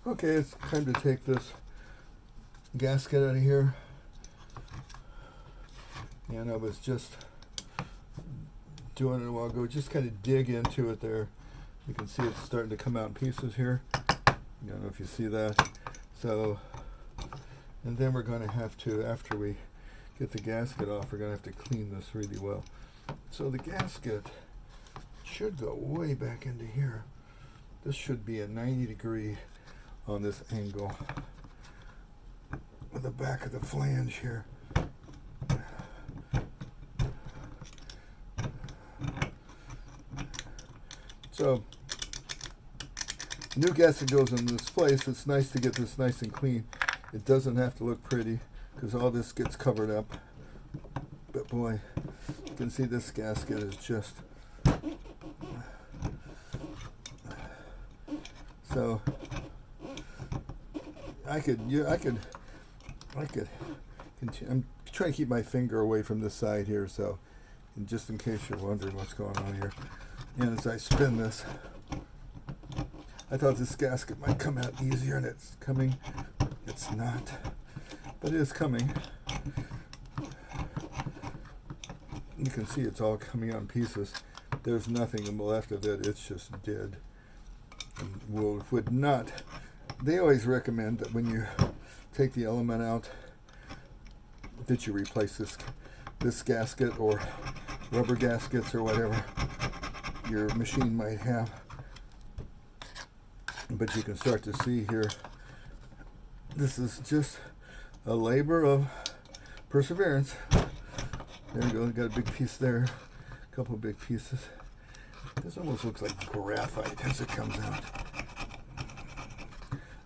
Okay, it's time to take this gasket out of here. And I was just doing it a while ago. Just kind of dig into it there. You can see it's starting to come out in pieces here. I don't know if you see that. So, and then we're going to have to, after we get the gasket off, we're going to have to clean this really well. So the gasket should go way back into here. This should be a 90-degree on this angle with the back of the flange here. So, new gasket goes in this place. It's nice to get this nice and clean. It doesn't have to look pretty because all this gets covered up. But boy, you can see this gasket is just... So, I could continue. I'm trying to keep my finger away from this side here, so, and just in case you're wondering what's going on here. And as I spin this, I thought this gasket might come out easier, and it's coming. It's not, but it is coming. You can see it's all coming out in pieces. There's nothing left of it. It's just dead. And would not. They always recommend that when you take the element out, that you replace this gasket or rubber gaskets or whatever your machine might have. But you can start to see here, this is just a labor of perseverance. There you go, got a big piece there, a couple of big pieces. This almost looks like graphite as it comes out.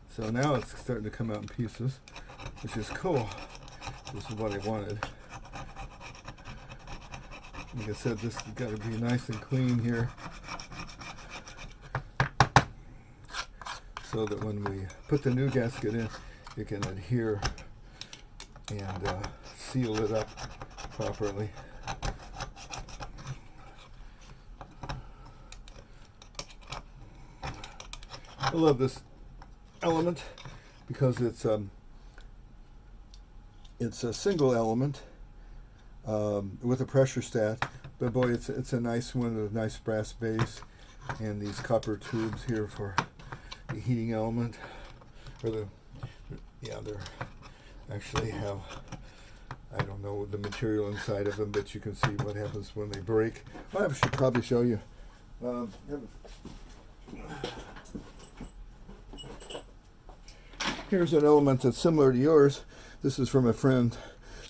So now it's starting to come out in pieces, which is cool. This is what I wanted. Like I said, this has got to be nice and clean here, so that when we put the new gasket in, it can adhere and seal it up properly. I love this element because it's a single element with a pressure stat, but boy, it's a nice one with a nice brass base and these copper tubes here for the heating element, or they actually have, I don't know the material inside of them, but you can see what happens when they break. I should probably show you. Here's an element that's similar to yours. This is from a friend.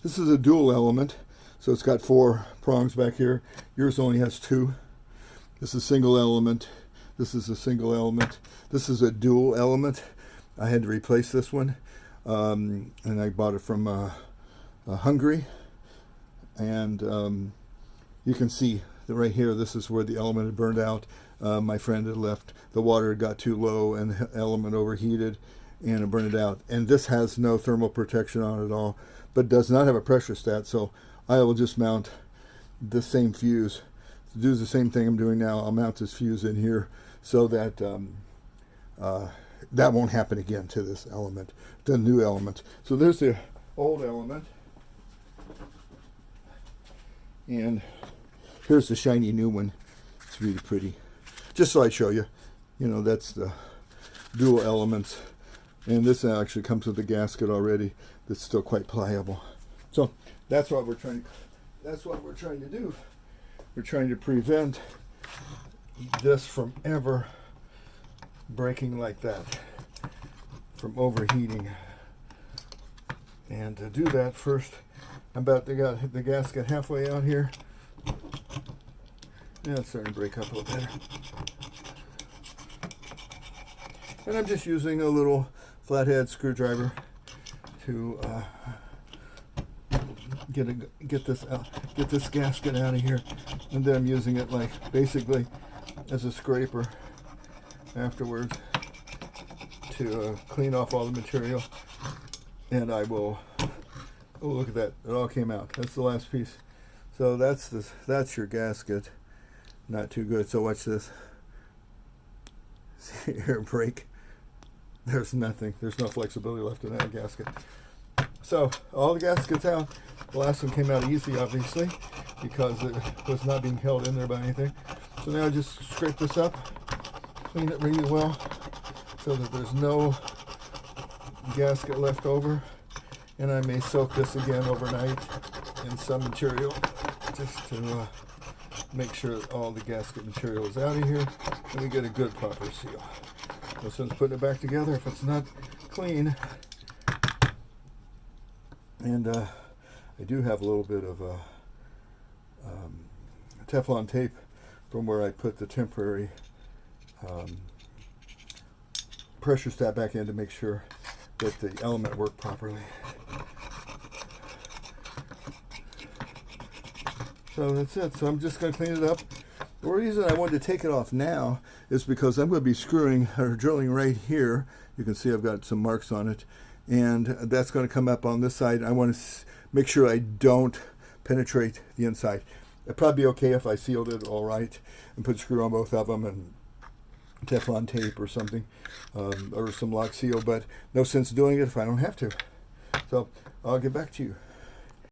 This is a dual element, so it's got 4 prongs back here. Yours only has 2. This is a single element. This is a single element. This is a dual element. I had to replace this one, and I bought it from Hungary. And you can see that right here, this is where the element had burned out. My friend had left. The water got too low, and the element overheated, and it burned it out. And this has no thermal protection on it at all, but does not have a pressure stat. So I will just mount the same fuse. To do the same thing I'm doing now, I'll mount this fuse in here so that that won't happen again to this element, the new element. So there's the old element, and here's the shiny new one. It's really pretty. Just so I show you, that's the dual elements. And this actually comes with a gasket already that's still quite pliable. So that's what we're trying to do. We're trying to prevent this from ever breaking like that, from overheating. And to do that, first, I'm about to get the gasket halfway out here. Yeah, it's starting to break up a little better. And I'm just using a little flathead screwdriver to get this gasket out of here, and then I'm using it basically as a scraper afterwards to clean off all the material. And I will. Oh, look at that! It all came out. That's the last piece. So that's your gasket. Not too good. So watch this. See here, break. there's nothing. There's no flexibility left in that gasket. So all the gaskets out. The last one came out easy, obviously, because it was not being held in there by anything. So now I just scrape this up, clean it really well, so that there's no gasket left over. And I may soak this again overnight in some material, just to make sure that all the gasket material is out of here, and we get a good proper seal. So since putting it back together, if it's not clean, and I do have a little bit of Teflon tape from where I put the temporary pressure stat back in to make sure that the element worked properly. So that's it. So I'm just going to clean it up. The reason I wanted to take it off now is because I'm going to be screwing or drilling right here. You can see I've got some marks on it, and that's going to come up on this side. I want to make sure I don't penetrate the inside. It'd probably be okay if I sealed it all right and put a screw on both of them and Teflon tape or something, or some lock seal, but no sense doing it if I don't have to. So I'll get back to you.